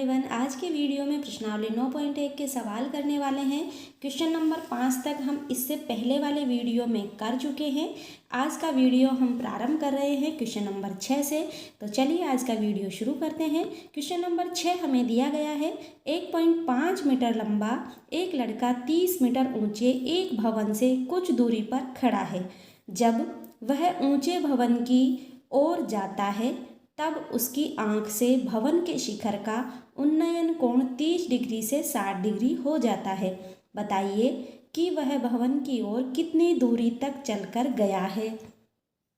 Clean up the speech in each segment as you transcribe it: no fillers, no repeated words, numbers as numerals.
Everyone, आज के video में प्रश्नावली 9.1 के सवाल करने वाले हैं। क्वेश्चन नंबर 5 तक हम इससे पहले वाले वीडियो में कर चुके हैं। आज का वीडियो हम प्रारंभ कर रहे हैं क्वेश्चन नंबर 6 से। तो चलिए आज का वीडियो शुरू करते हैं। क्वेश्चन नंबर 6 हमें दिया गया है, 1.5 मीटर लंबा एक लड़का 30 मीटर ऊंचे एक भवन से कुछ दूरी पर खड़ा है। जब वह ऊंचे भवन की ओर जाता है तब उसकी आंख से भवन के शिखर का उन्नयन कोण 30 डिग्री से 60 डिग्री हो जाता है। बताइए कि वह भवन की ओर कितनी दूरी तक चलकर गया है।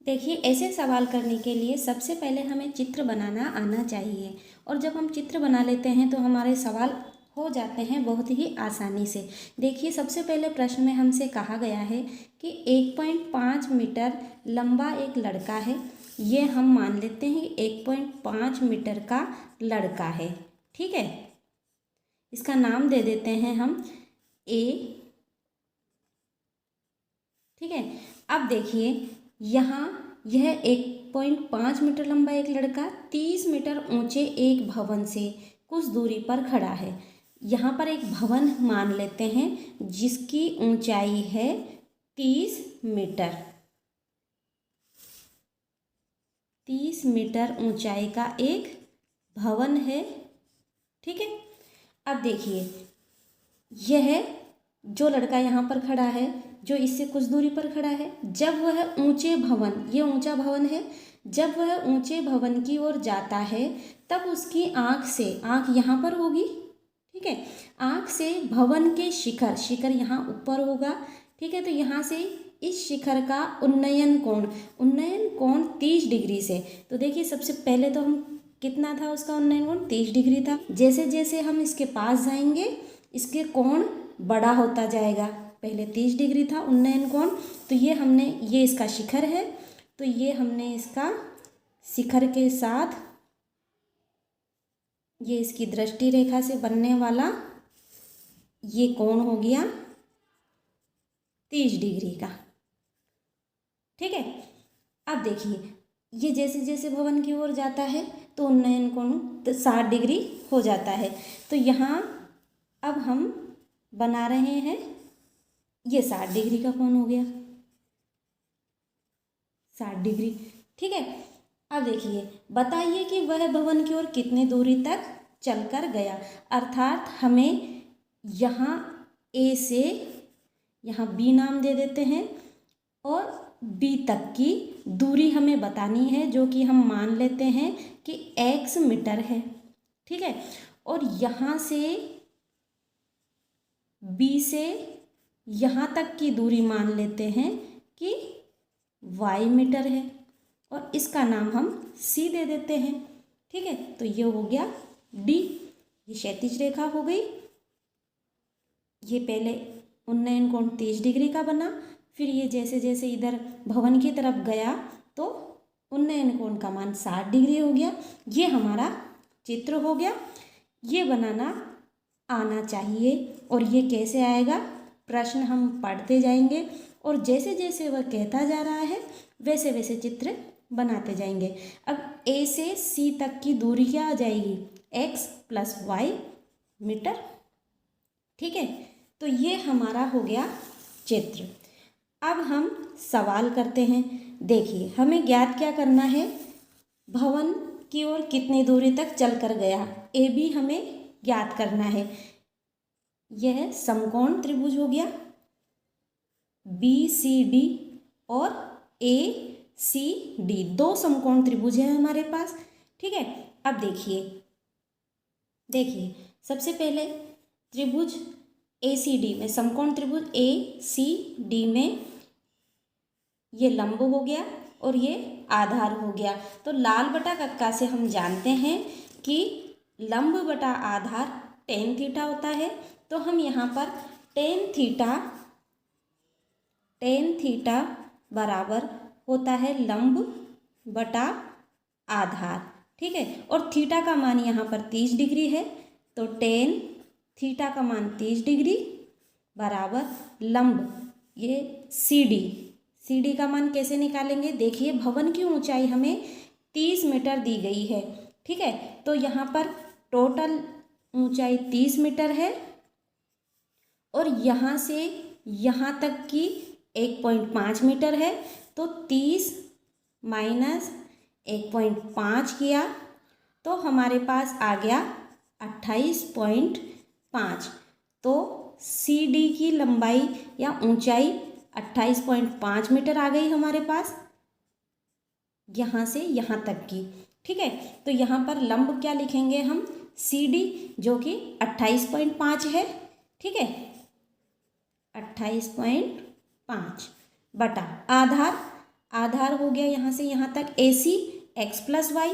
देखिए, ऐसे सवाल करने के लिए सबसे पहले हमें चित्र बनाना आना चाहिए, और जब हम चित्र बना लेते हैं तो हमारे सवाल हो जाते हैं बहुत ही आसानी से। देखिए, सबसे पहले प्रश्न में हमसे कहा गया है कि 1.5 मीटर लंबा एक लड़का है। ये हम मान लेते हैं 1.5 मीटर का लड़का है। ठीक है, इसका नाम दे देते हैं हम ए। ठीक है, अब देखिए यहाँ यह 1.5 मीटर लंबा एक लड़का 30 मीटर ऊंचे एक भवन से कुछ दूरी पर खड़ा है। यहाँ पर एक भवन मान लेते हैं जिसकी ऊंचाई है 30 मीटर। 30 मीटर ऊंचाई का एक भवन है। ठीक है, अब देखिए यह जो लड़का यहाँ पर खड़ा है, जो इससे कुछ दूरी पर खड़ा है, जब वह ऊंचे भवन, ये ऊंचा भवन है, जब वह ऊंचे भवन की ओर जाता है तब उसकी आँख से, आँख यहाँ पर होगी, ठीक है, आँख से भवन के शिखर, शिखर यहाँ ऊपर होगा। ठीक है, तो यहाँ से इस शिखर का उन्नयन कोण 30 डिग्री से। तो देखिए, सबसे पहले तो हम कितना था उसका उन्नयन कोण 30 डिग्री था। जैसे जैसे हम इसके पास जाएंगे इसके कोण बड़ा होता जाएगा। पहले 30 डिग्री था उन्नयन कोण, तो ये इसका शिखर है, तो ये हमने इसका शिखर के साथ, ये इसकी दृष्टि रेखा से बनने वाला ये कोण हो गया 30 डिग्री का। ठीक है, अब देखिए ये जैसे जैसे भवन की ओर जाता है तो उन्नयन कोण 60 डिग्री हो जाता है। तो यहाँ अब हम बना रहे हैं, ये 60 डिग्री का कोण हो गया, 60 डिग्री। ठीक है, अब देखिए बताइए कि वह भवन की ओर कितनी दूरी तक चलकर गया। अर्थात हमें यहाँ ए से यहाँ बी नाम दे देते हैं और बी तक की दूरी हमें बतानी है, जो कि हम मान लेते हैं कि x मीटर है। ठीक है, और यहाँ से बी से यहाँ तक की दूरी मान लेते हैं कि y मीटर है, और इसका नाम हम c दे देते हैं। ठीक है, तो ये हो गया d, ये क्षैतिज रेखा हो गई। ये पहले उन्नयन कोण 30 डिग्री का बना, फिर ये जैसे जैसे इधर भवन की तरफ गया तो उन्नयन कोण का मान 60 डिग्री हो गया। ये हमारा चित्र हो गया। ये बनाना आना चाहिए, और ये कैसे आएगा, प्रश्न हम पढ़ते जाएंगे और जैसे जैसे वह कहता जा रहा है वैसे वैसे चित्र बनाते जाएंगे। अब ए से सी तक की दूरी क्या आ जाएगी, x + y मीटर। ठीक है, तो ये हमारा हो गया चित्र। अब हम सवाल करते हैं। देखिए, हमें ज्ञात क्या करना है, भवन की ओर कितनी दूरी तक चलकर गया, ए बी हमें ज्ञात करना है। यह समकोण त्रिभुज हो गया बी सी डी और ए सी डी, दो समकोण त्रिभुज है हमारे पास। ठीक है, अब देखिए सबसे पहले त्रिभुज ए सी डी में, समकोण त्रिभुज ए सी डी में ये लंब हो गया और ये आधार हो गया। तो लाल बटा कक्का से हम जानते हैं कि लंब बटा आधार tan थीटा होता है। तो हम यहाँ पर tan थीटा बराबर होता है लंब बटा आधार। ठीक है, और थीटा का मान यहाँ पर 30 डिग्री है, तो tan थीटा का मान 30 डिग्री बराबर लंब, ये सी डी का मान कैसे निकालेंगे। देखिए, भवन की ऊंचाई हमें 30 मीटर दी गई है। ठीक है, तो यहाँ पर टोटल ऊंचाई 30 मीटर है और यहाँ से यहाँ तक की 1.5 मीटर है। तो 30 माइनस 1.5 किया तो हमारे पास आ गया 28.5। तो सी डी की लंबाई या ऊंचाई 28.5 मीटर आ गई हमारे पास, यहाँ से यहाँ तक की। ठीक है, तो यहाँ पर लंब क्या लिखेंगे हम, सी डी, जो कि 28.5 है। ठीक है, 28.5 बटा आधार, आधार हो गया यहाँ से यहाँ तक AC x plus Y,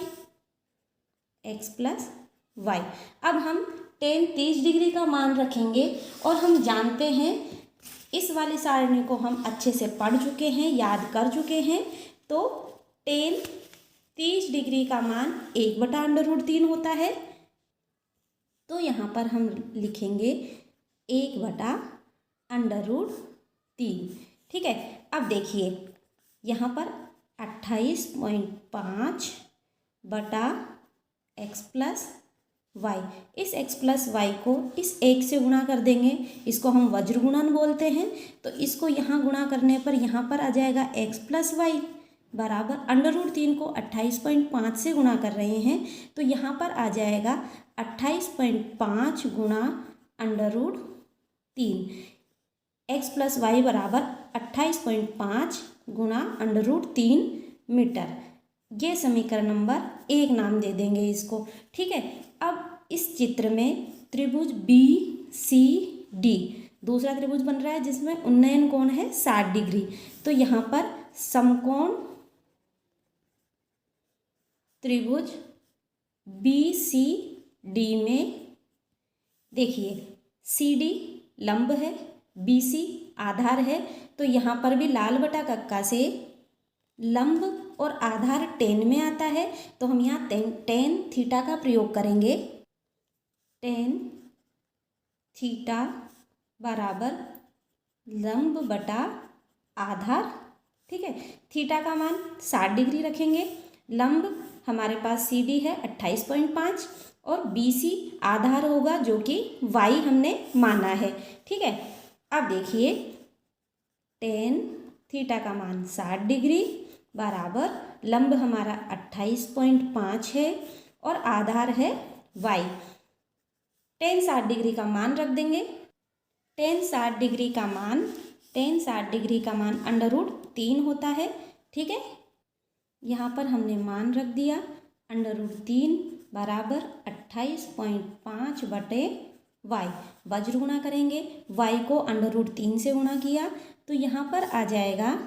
X plus Y. अब हम tan 30 डिग्री का मान रखेंगे और हम जानते हैं इस वाली सारणी को हम अच्छे से पढ़ चुके हैं, याद कर चुके हैं। तो tan 30 डिग्री का मान 1/√3 होता है। तो यहाँ पर हम लिखेंगे 1/√3। ठीक है, अब देखिए यहाँ पर 28.5 बटा x प्लस वाई, इस x प्लस वाई को इस 1 से गुणा कर देंगे, इसको हम वज्र गुणन बोलते हैं। तो इसको यहाँ गुणा करने पर यहाँ पर आ जाएगा x प्लस वाई बराबर √3 को 28.5 से गुणा कर रहे हैं तो यहाँ पर आ जाएगा 28.5 गुणा √3, x प्लस वाई बराबर 28.5 गुणा √3 मीटर। ये समीकरण नंबर 1 नाम दे देंगे इसको। ठीक है, अब इस चित्र में त्रिभुज BCD दूसरा त्रिभुज बन रहा है जिसमें उन्नयन कोण है 60 डिग्री। तो यहाँ पर समकोण त्रिभुज BCD में देखिए CD लंब है, BC आधार है। तो यहाँ पर भी लाल बटा कक्का से लंब और आधार tan में आता है। तो हम यहाँ tan थीटा का प्रयोग करेंगे। tan थीटा बराबर लंब बटा आधार। ठीक है, थीटा का मान 60 डिग्री रखेंगे। लंब हमारे पास CD है 28.5 और BC आधार होगा जो कि y हमने माना है। ठीक है, अब देखिए tan थीटा का मान 60 डिग्री बराबर लंब हमारा 28.5 है और आधार है y। tan 60 डिग्री का मान रख देंगे। tan 60 डिग्री का मान √3 होता है। ठीक है, यहाँ पर हमने मान रख दिया √3 बराबर 28.5 बटे y। वज्र गुणा करेंगे, y को √3 से गुणा किया तो यहाँ पर आ जाएगा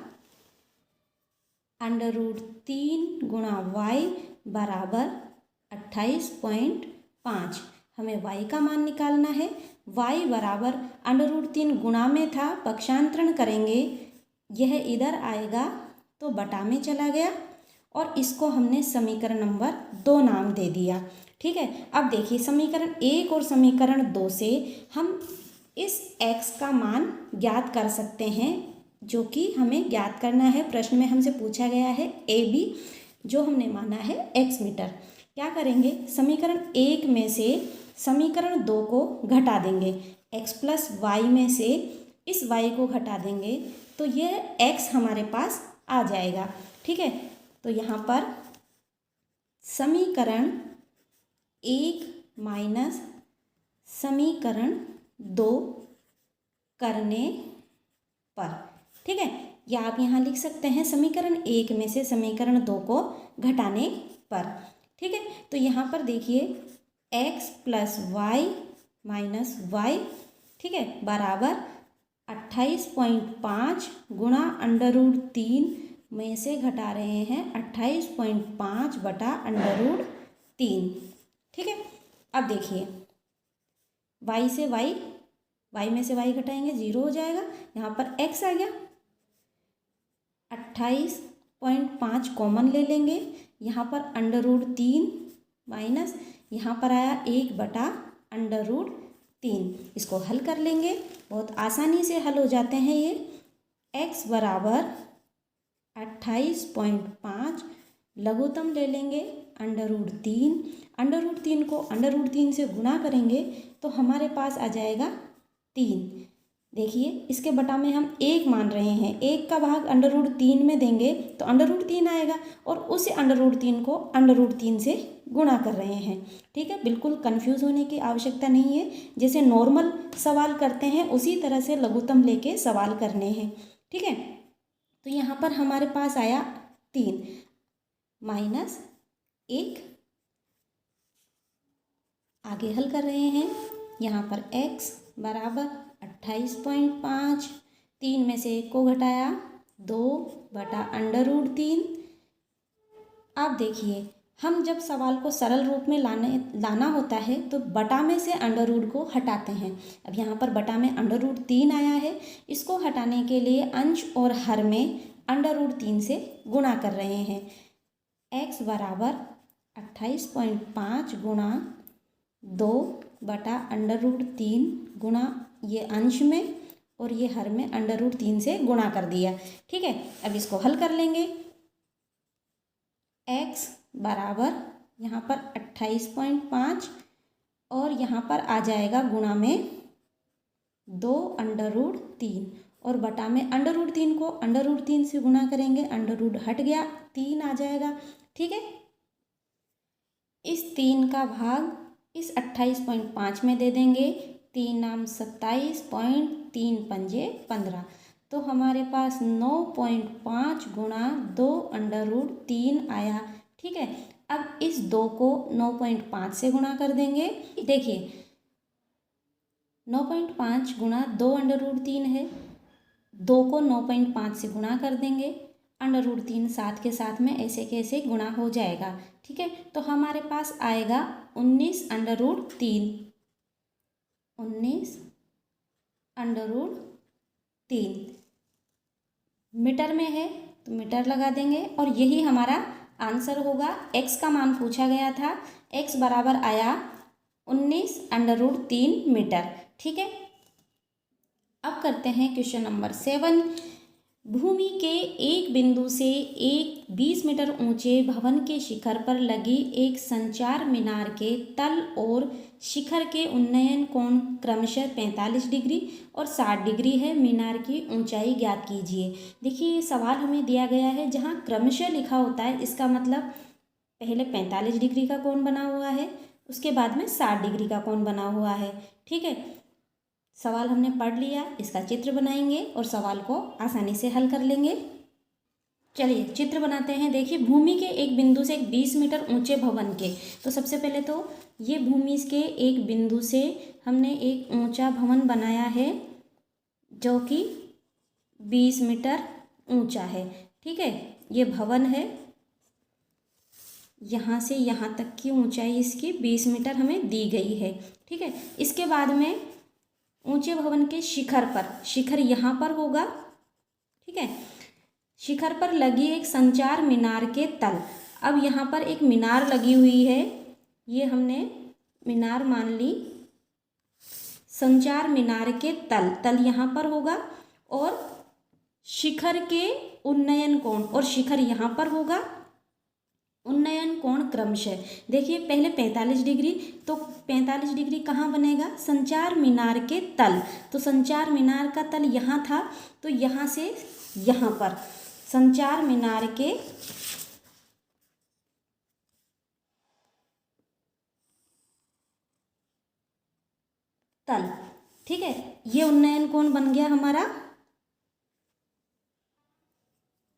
√3 गुणा y बराबर 28.5। हमें y का मान निकालना है। y बराबर √3 गुणा में था, पक्षांतरण करेंगे, यह इधर आएगा तो बटा में चला गया और इसको हमने समीकरण नंबर 2 नाम दे दिया। ठीक है, अब देखिए समीकरण 1 और समीकरण 2 से हम इस x का मान ज्ञात कर सकते हैं जो कि हमें ज्ञात करना है। प्रश्न में हमसे पूछा गया है AB जो हमने माना है x मीटर। क्या करेंगे, समीकरण 1 में से समीकरण 2 को घटा देंगे, x प्लस वाई में से इस y को घटा देंगे तो यह x हमारे पास आ जाएगा। ठीक है, तो यहाँ पर समीकरण 1 माइनस समीकरण 2 करने पर, ठीक है, या आप यहाँ लिख सकते हैं समीकरण 1 में से समीकरण 2 को घटाने पर। ठीक है, तो यहाँ पर देखिए x plus Y minus Y, ठीक है, बराबर 28.5 गुणा √3 में से घटा रहे हैं 28.5 बटा √3। ठीक है, अब देखिए y से y में से y घटाएंगे 0 हो जाएगा। यहाँ पर x आ गया, 28.5 कॉमन ले लेंगे, यहाँ पर √3 माइनस यहाँ पर आया 1 बटा √3। इसको हल कर लेंगे, बहुत आसानी से हल हो जाते हैं ये। x बराबर 28.5 लघुत्तम ले लेंगे √3। √3 को √3 से गुणा करेंगे तो हमारे पास आ जाएगा 3। देखिए इसके बटा में हम 1 मान रहे हैं, 1 का भाग √3 में देंगे तो √3 आएगा और उस √3 को √3 से गुणा कर रहे हैं। ठीक है, बिल्कुल कंफ्यूज होने की आवश्यकता नहीं है। जैसे नॉर्मल सवाल करते हैं उसी तरह से लघुत्तम लेके सवाल करने हैं। ठीक है, तो यहाँ पर हमारे पास आया 3 -1। आगे हल कर रहे हैं। यहाँ पर x बराबर 28.5, 3 में से 1 को घटाया 2/√3। अब देखिए हम जब सवाल को सरल रूप में लाना होता है तो बटा में से अंडर को हटाते हैं। अब यहाँ पर बटा में √3 आया है, इसको हटाने के लिए अंश और हर में √3 से गुणा कर रहे हैं। x बराबर 28.5 गुणा 2/√3 गुणा ये अंश में और ये हर में √3 से गुणा कर दिया। ठीक है, अब इसको हल कर लेंगे। x बराबर यहाँ पर 28.5 और यहाँ पर आ जाएगा गुणा में 2/√3 और बटा में √3 को √3 से गुणा करेंगे, अंडर हट गया, 3 आ जाएगा। ठीक है, इस 3 का भाग इस 28.5 में दे देंगे, 3 नाम 27, 3 पंजे 15, तो हमारे पास 9.5 गुणा 2/√3 आया। ठीक है, अब इस 2 को 9.5 से गुणा कर देंगे। देखिए 9.5 गुणा 2/√3 है, 2 को 9.5 से गुणा कर देंगे, √3 साथ के साथ में ऐसे कैसे गुणा हो जाएगा। ठीक है, तो हमारे पास आएगा 19/3, 19/3 मीटर में है तो मीटर लगा देंगे और यही हमारा आंसर होगा। x का मान पूछा गया था, x बराबर आया 19/3 मीटर। ठीक है, अब करते हैं क्वेश्चन नंबर 7। भूमि के एक बिंदु से एक 20 मीटर ऊंचे भवन के शिखर पर लगी एक संचार मीनार के तल और शिखर के उन्नयन कोण क्रमशः 45 डिग्री और 60 डिग्री है। मीनार की ऊंचाई ज्ञात कीजिए। देखिए ये सवाल हमें दिया गया है, जहाँ क्रमशः लिखा होता है इसका मतलब पहले 45 डिग्री का कोण बना हुआ है, उसके बाद में 60 डिग्री का कोण बना हुआ है। ठीक है, सवाल हमने पढ़ लिया, इसका चित्र बनाएंगे और सवाल को आसानी से हल कर लेंगे। चलिए चित्र बनाते हैं। देखिए भूमि के एक बिंदु से एक 20 मीटर ऊंचे भवन के, तो सबसे पहले तो ये भूमि के एक बिंदु से हमने एक ऊंचा भवन बनाया है जो कि 20 मीटर ऊंचा है। ठीक है, ये भवन है, यहाँ से यहाँ तक की ऊंचाई इसकी 20 मीटर हमें दी गई है। ठीक है, इसके बाद में ऊंचे भवन के शिखर पर, शिखर यहाँ पर होगा। ठीक है, शिखर पर लगी एक संचार मीनार के तल। अब यहाँ पर एक मीनार लगी हुई है, ये हमने मीनार मान ली। संचार मीनार के तल, तल यहाँ पर होगा और शिखर के उन्नयन कोण, और शिखर यहाँ पर होगा। उन्नयन कोण क्रमशः, देखिए पहले 45 डिग्री, तो 45 डिग्री कहाँ बनेगा? संचार मीनार के तल। तो संचार मीनार का तल यहाँ था, तो यहाँ से यहाँ पर संचार मीनार के तल। ठीक है, ये उन्नयन कोण बन गया हमारा,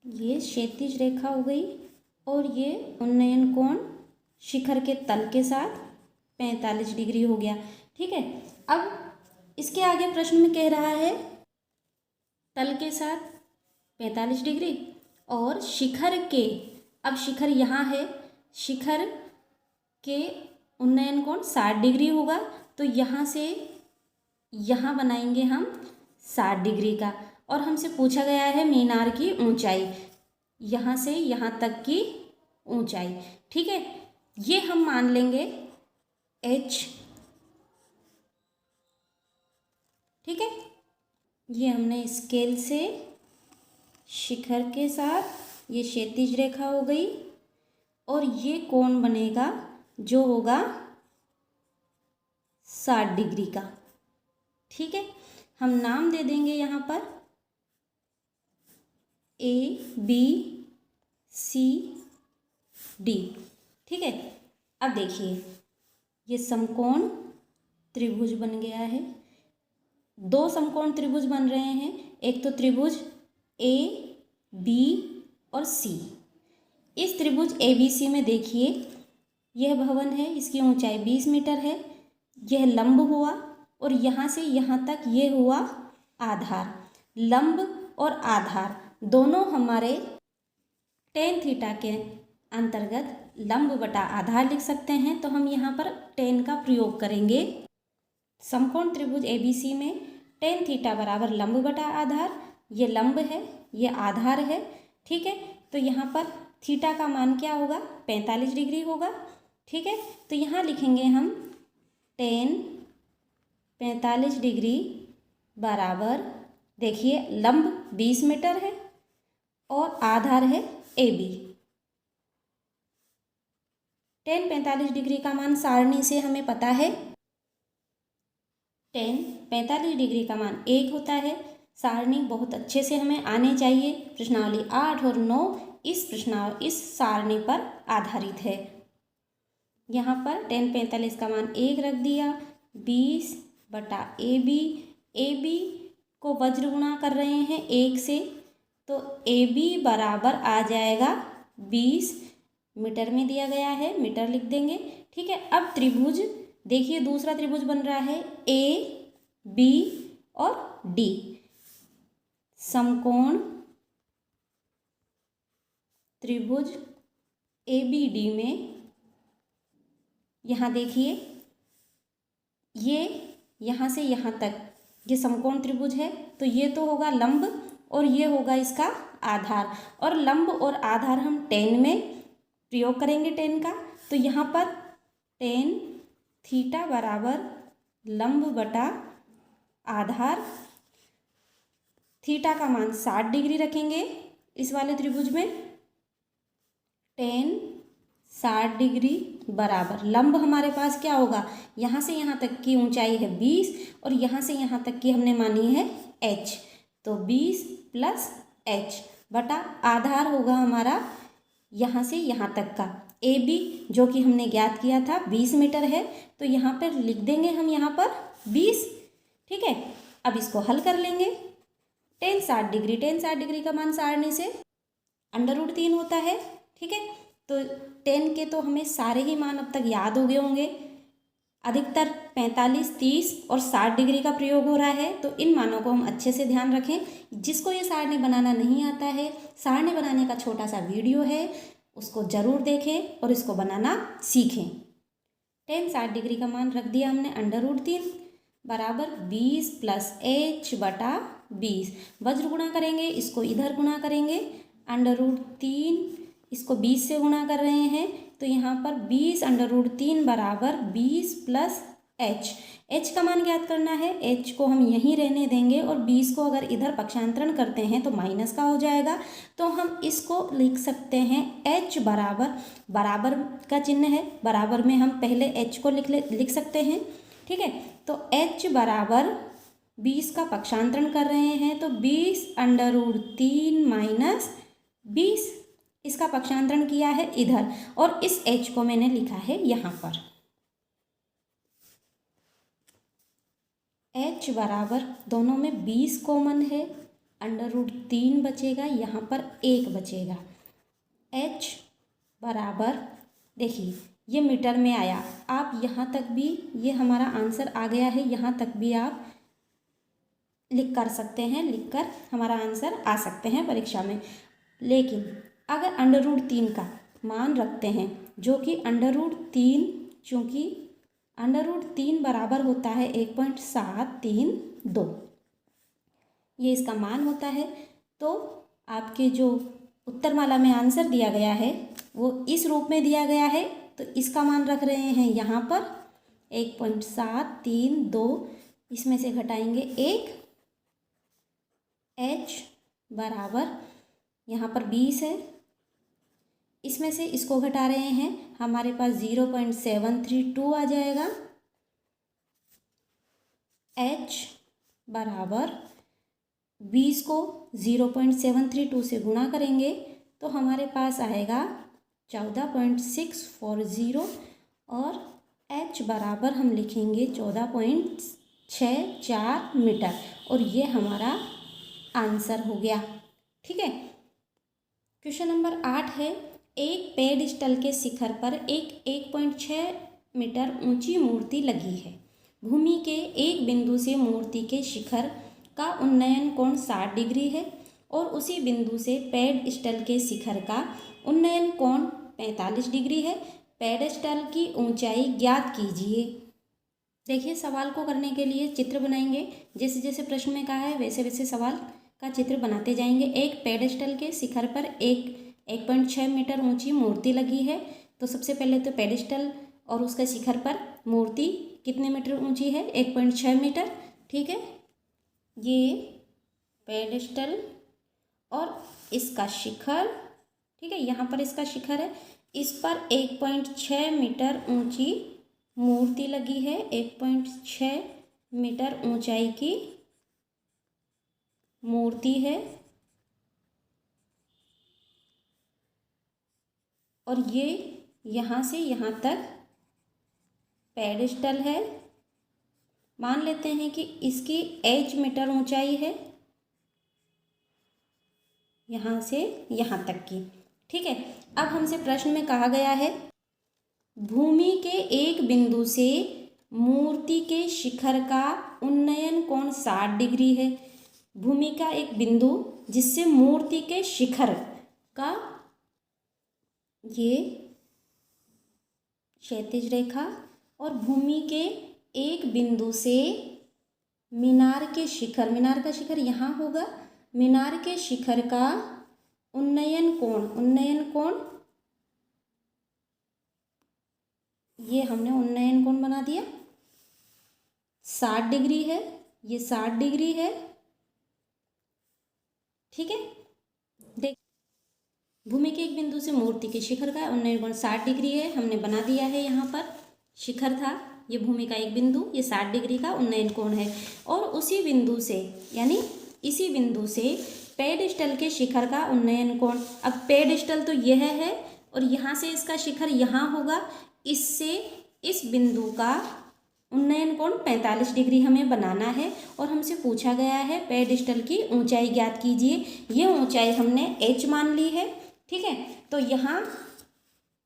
ये क्षैतिज रेखा हो गई और ये उन्नयन कोण शिखर के तल के साथ 45 डिग्री हो गया। ठीक है, अब इसके आगे प्रश्न में कह रहा है तल के साथ 45 डिग्री और शिखर के, अब शिखर यहाँ है, शिखर के उन्नयन कोण 60 डिग्री होगा, तो यहाँ से यहाँ बनाएंगे हम 60 डिग्री का। और हमसे पूछा गया है मीनार की ऊंचाई, यहाँ से यहाँ तक की ऊंचाई। ठीक है, ये हम मान लेंगे h। ठीक है, ये हमने स्केल से शिखर के साथ, ये क्षैतिज रेखा हो गई और ये कोण बनेगा जो होगा 60 डिग्री का। ठीक है, हम नाम दे देंगे यहाँ पर ABCD। ठीक है, अब देखिए ये समकोण त्रिभुज बन गया है। दो समकोण त्रिभुज बन रहे हैं, एक तो त्रिभुज AB और C। इस त्रिभुज ABC में देखिए यह भवन है, इसकी ऊंचाई 20 मीटर है, यह लंब हुआ और यहाँ से यहाँ तक ये हुआ आधार। लंब और आधार दोनों हमारे tan थीटा के अंतर्गत लंब बटा आधार लिख सकते हैं, तो हम यहाँ पर tan का प्रयोग करेंगे। समकोण त्रिभुज ABC में tan थीटा बराबर लंब बटा आधार, ये लंब है ये आधार है। ठीक है, तो यहाँ पर थीटा का मान क्या होगा, 45 डिग्री होगा। ठीक है, तो यहाँ लिखेंगे हम tan 45 डिग्री बराबर, देखिए लंब 20 मीटर है और आधार है AB। tan 45 डिग्री का मान सारणी से हमें पता है, tan 45 डिग्री का मान 1 होता है। सारणी बहुत अच्छे से हमें आने चाहिए। प्रश्नावली 8 और 9 इस सारणी पर आधारित है। यहाँ पर tan 45 का मान 1 रख दिया, 20 बटा AB को वज्र गुणा कर रहे हैं 1 से, तो AB बराबर आ जाएगा 20, मीटर में दिया गया है, मीटर लिख देंगे। ठीक है, अब त्रिभुज देखिए दूसरा त्रिभुज बन रहा है AB और D। समकोण त्रिभुज ABD में यहाँ देखिए ये यहाँ से यहाँ तक ये समकोण त्रिभुज है, तो ये तो होगा लंब और ये होगा इसका आधार, और लंब और आधार हम tan में प्रयोग करेंगे tan का, तो यहाँ पर tan थीटा बराबर लंब बटा आधार, थीटा का मान 60 डिग्री रखेंगे इस वाले त्रिभुज में, tan 60 डिग्री बराबर लंब हमारे पास क्या होगा, यहाँ से यहाँ तक की ऊंचाई है 20 और यहाँ से यहाँ तक की हमने मानी है h, तो 20 प्लस h बटा आधार होगा हमारा यहाँ से यहाँ तक का AB, जो कि हमने ज्ञात किया था 20 मीटर है, तो यहाँ पर लिख देंगे हम यहाँ पर 20। ठीक है, अब इसको हल कर लेंगे। tan 60 डिग्री का मान सारणी से √3 होता है। ठीक है, तो tan के तो हमें सारे ही मान अब तक याद हो गए होंगे। अधिकतर 45, 30 और 60 डिग्री का प्रयोग हो रहा है, तो इन मानों को हम अच्छे से ध्यान रखें। जिसको ये सारणी बनाना नहीं आता है, सारणी बनाने का छोटा सा वीडियो है, उसको ज़रूर देखें और इसको बनाना सीखें। tan 60 डिग्री का मान रख दिया हमने √3 बराबर 20 प्लस h बटा 20। वज्र गुणा करेंगे, इसको इधर गुणा करेंगे, √3 इसको 20 से गुणा कर रहे हैं, तो यहाँ पर 20 √3 बराबर 20 प्लस h का मान ज्ञात करना है। h को हम यहीं रहने देंगे और 20 को अगर इधर पक्षांतरण करते हैं तो माइनस का हो जाएगा, तो हम इसको लिख सकते हैं h बराबर का चिन्ह है, बराबर में हम पहले h को लिख सकते हैं। ठीक है, तो h बराबर 20 का पक्षांतरण कर रहे हैं, तो 20 √3 माइनस 20, इसका पक्षांतरण किया है इधर, और इस h को मैंने लिखा है यहाँ पर। h बराबर दोनों में 20 कॉमन है, √3 बचेगा, यहाँ पर 1 बचेगा। h बराबर देखिए ये मीटर में आया, आप यहाँ तक भी ये हमारा आंसर आ गया है, यहाँ तक भी आप लिख कर सकते हैं, लिख कर हमारा आंसर आ सकते हैं परीक्षा में। लेकिन अगर √3 का मान रखते हैं, जो कि √3, चूँकि √3 बराबर होता है 1.732, ये इसका मान होता है, तो आपके जो उत्तरमाला में आंसर दिया गया है वो इस रूप में दिया गया है, तो इसका मान रख रहे हैं यहाँ पर 1.732, इसमें से घटाएंगे 1, h बराबर यहाँ पर 20 है, इसमें से इसको घटा रहे हैं, हमारे पास 0.732 आ जाएगा। h बराबर 20 को 0.732 से गुणा करेंगे तो हमारे पास आएगा 14.640 और h बराबर हम लिखेंगे 14.64 मीटर और ये हमारा आंसर हो गया। ठीक है। क्वेश्चन नंबर 8 है, एक पेडस्टल के शिखर पर एक 1.6 मीटर ऊंची मूर्ति लगी है। भूमि के एक बिंदु से मूर्ति के शिखर का उन्नयन कोण 60 डिग्री है और उसी बिंदु से पेडस्टल के शिखर का उन्नयन कोण 45 डिग्री है। पेडस्टल की ऊंचाई ज्ञात कीजिए। देखिए, सवाल को करने के लिए चित्र बनाएंगे। जैसे जैसे प्रश्न में कहा है वैसे वैसे सवाल का चित्र बनाते जाएंगे। एक पेडस्टल के शिखर पर एक 1.6 मीटर ऊंची मूर्ति लगी है। तो सबसे पहले तो पेडस्टल और उसके शिखर पर मूर्ति कितने मीटर ऊंची है? 1.6 मीटर। ठीक है, ये पेडस्टल और इसका शिखर, ठीक है, यहाँ पर इसका शिखर है, इस पर 1.6 मीटर ऊंची मूर्ति लगी है। 1.6 मीटर ऊंचाई की मूर्ति है और ये यहाँ से यहाँ तक पेडस्टल है। मान लेते हैं कि इसकी h मीटर ऊंचाई है यहाँ से यहाँ तक की। ठीक है, अब हमसे प्रश्न में कहा गया है भूमि के एक बिंदु से मूर्ति के शिखर का उन्नयन कोण 60 डिग्री है। भूमि का एक बिंदु जिससे मूर्ति के शिखर का ये क्षैतिज रेखा और भूमि के एक बिंदु से मीनार के शिखर, मीनार का शिखर यहाँ होगा, मीनार के शिखर का उन्नयन कोण ये हमने उन्नयन कोण बना दिया 60 डिग्री है, ये 60 डिग्री है। ठीक है, देख, भूमि के एक बिंदु से मूर्ति के शिखर का उन्नयन कोण 60 डिग्री है, हमने बना दिया है। यहाँ पर शिखर था, ये भूमि का एक बिंदु, ये 60 डिग्री का उन्नयन कोण है और उसी बिंदु से यानी इसी बिंदु से पेडस्टल के शिखर का उन्नयन कोण, अब पेडस्टल तो यह है और यहाँ से इसका शिखर यहाँ होगा, इससे इस बिंदु का उन्नयन कोण 45 डिग्री हमें बनाना है और हमसे पूछा गया है पेडस्टल की ऊंचाई ज्ञात कीजिए। ये ऊंचाई हमने h मान ली है। ठीक है, तो यहाँ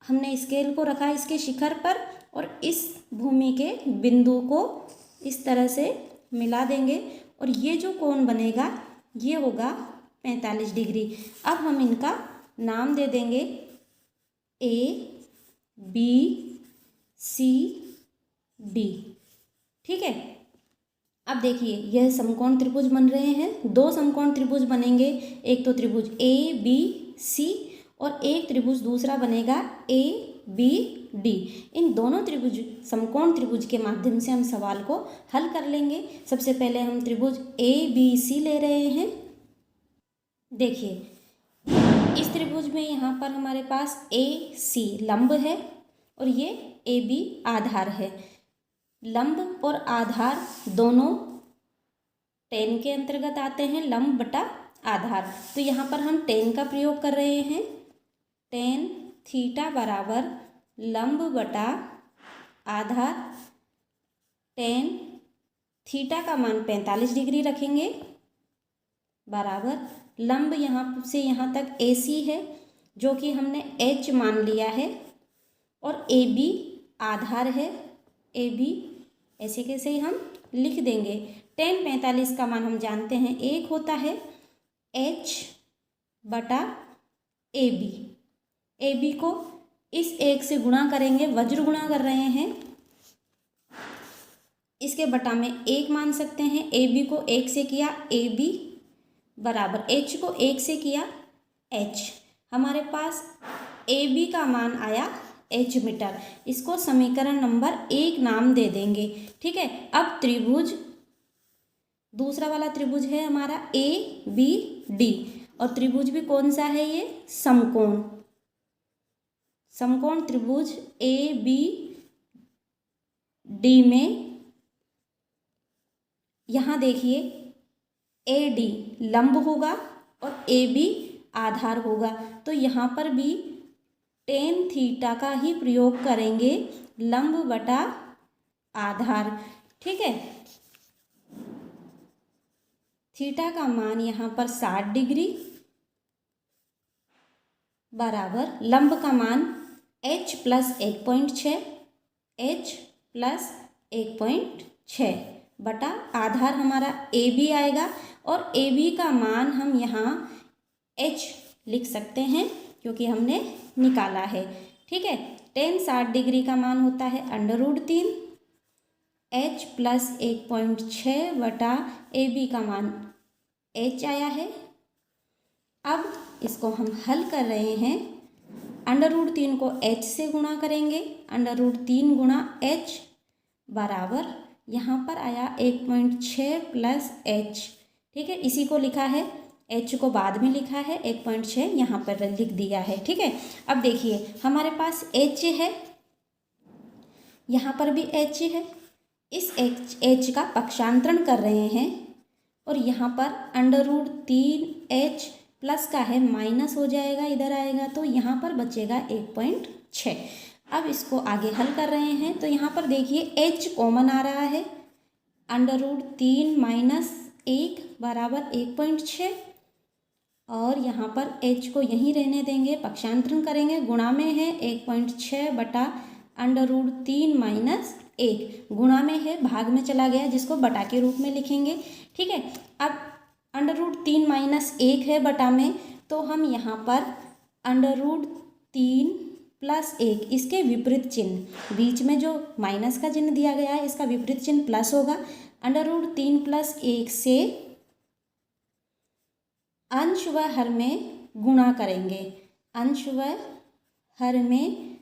हमने स्केल को रखा इसके शिखर पर और इस भूमि के बिंदु को इस तरह से मिला देंगे और ये जो कोण बनेगा ये होगा 45 डिग्री। अब हम इनका नाम दे देंगे A B C D। ठीक है, अब देखिए यह समकोण त्रिभुज बन रहे हैं, दो समकोण त्रिभुज बनेंगे, एक तो त्रिभुज A B C और एक त्रिभुज दूसरा बनेगा A B D। इन दोनों त्रिभुज समकोण त्रिभुज के माध्यम से हम सवाल को हल कर लेंगे। सबसे पहले हम त्रिभुज A B C ले रहे हैं। देखिए, इस त्रिभुज में यहाँ पर हमारे पास AC लंब है और ये AB आधार है। लंब और आधार दोनों टेन के अंतर्गत आते हैं, लंब बटा आधार। तो यहाँ पर हम टेन का प्रयोग कर रहे हैं। टेन थीटा बराबर लंब बटा आधार। टेन थीटा का मान 45 डिग्री रखेंगे बराबर लंब यहाँ से यहाँ तक AC है जो कि हमने H मान लिया है और AB आधार है। AB ऐसे कैसे हम लिख देंगे, टेन 45 का मान हम जानते हैं एक होता है H बटा AB। AB को इस एक से गुणा करेंगे, वज्र गुणा कर रहे हैं, इसके बटा में एक मान सकते हैं। AB को एक से किया AB बराबर H को एक से किया H। हमारे पास AB का मान आया H मीटर। इसको समीकरण नंबर 1 नाम दे देंगे। ठीक है, अब त्रिभुज दूसरा वाला त्रिभुज है हमारा ABD और त्रिभुज भी कौन सा है, ये समकोण। समकोण त्रिभुज ए बी डी में यहाँ देखिए ए डी लंब होगा और ए बी आधार होगा, तो यहाँ पर भी टेन थीटा का ही प्रयोग करेंगे, लंब बटा आधार। ठीक है, थीटा का मान यहाँ पर 60 डिग्री बराबर लंब का मान h प्लस 1.6 h प्लस 1.6 बटा आधार हमारा ए बी आएगा, और ए बी का मान हम यहाँ h लिख सकते हैं क्योंकि हमने निकाला है। ठीक है, टेन 60 डिग्री का मान होता है √3 h प्लस 1.6 बटा ए बी का मान h आया है। अब इसको हम हल कर रहे हैं, √3 को h से गुणा करेंगे, √3 गुणा h बराबर यहाँ पर आया 1.6 प्लस h। ठीक है, इसी को लिखा है, h को बाद में लिखा है, 1.6 यहाँ पर लिख दिया है। ठीक है, अब देखिए हमारे पास h है, यहाँ पर भी h है, इस h का पक्षांतरण कर रहे हैं और यहाँ पर √3h प्लस का है माइनस हो जाएगा, इधर आएगा तो यहाँ पर बचेगा 1.6। अब इसको आगे हल कर रहे हैं तो यहाँ पर देखिए h कॉमन आ रहा है, √3 माइनस 1 बराबर 1.6, और यहाँ पर h को यहीं रहने देंगे, पक्षांतरण करेंगे, गुणा में है 1.6 बटा √3 माइनस 1, गुणा में है भाग में चला गया जिसको बटा के रूप में लिखेंगे। ठीक है, अब √3 माइनस 1 है बटा में, तो हम यहाँ पर √3 प्लस 1 इसके विपरीत चिन्ह, बीच में जो माइनस का चिन्ह दिया गया है इसका विपरीत चिन्ह प्लस होगा, √3 प्लस 1 से अंश व हर में गुणा करेंगे, अंश व हर में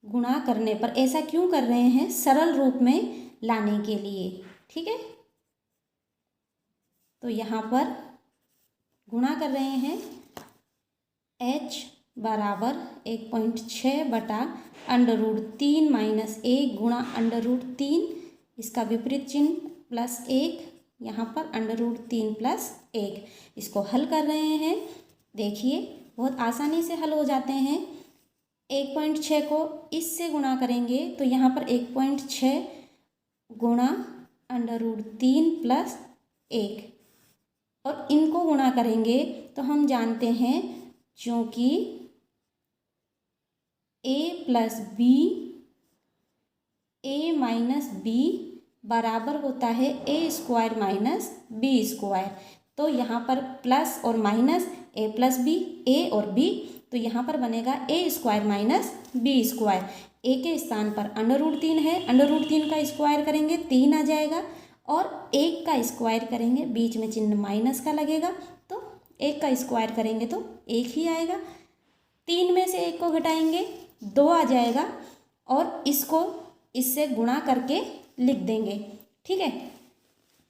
गुणा करने पर, ऐसा क्यों कर रहे हैं, सरल रूप में लाने के लिए। ठीक है, तो यहाँ पर गुणा कर रहे हैं, h बराबर 1.6 बटा √3 माइनस 1 गुणा √3, इसका विपरीत चिन्ह प्लस 1, यहाँ पर √3 प्लस 1, इसको हल कर रहे हैं। देखिए बहुत आसानी से हल हो जाते हैं, 1.6 को इससे गुणा करेंगे तो यहाँ पर 1.6 गुणा √3 प्लस 1, और इनको गुणा करेंगे तो हम जानते हैं क्योंकि a plus B, a minus B बराबर होता है a² माइनस b², तो यहाँ पर प्लस और minus a plus B, a और b, तो यहाँ पर बनेगा a² माइनस b², a के स्थान पर √3 है, √3 का स्क्वायर करेंगे 3 आ जाएगा, और 1 का स्क्वायर करेंगे, बीच में चिन्ह माइनस का लगेगा, तो 1 का स्क्वायर करेंगे तो 1 ही आएगा, 3 में से 1 को घटाएंगे 2 आ जाएगा, और इसको इससे गुणा करके लिख देंगे। ठीक है,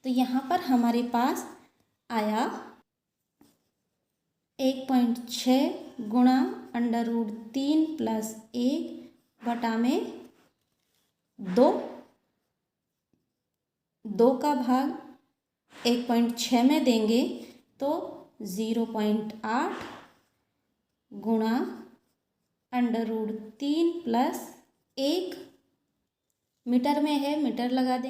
तो यहाँ पर हमारे पास आया 1.6 गुणा √3 प्लस 1 बटा में 2 का भाग 1.6 में देंगे तो 0.8 गुणा √3 प्लस 1, मीटर में है मीटर लगा दें।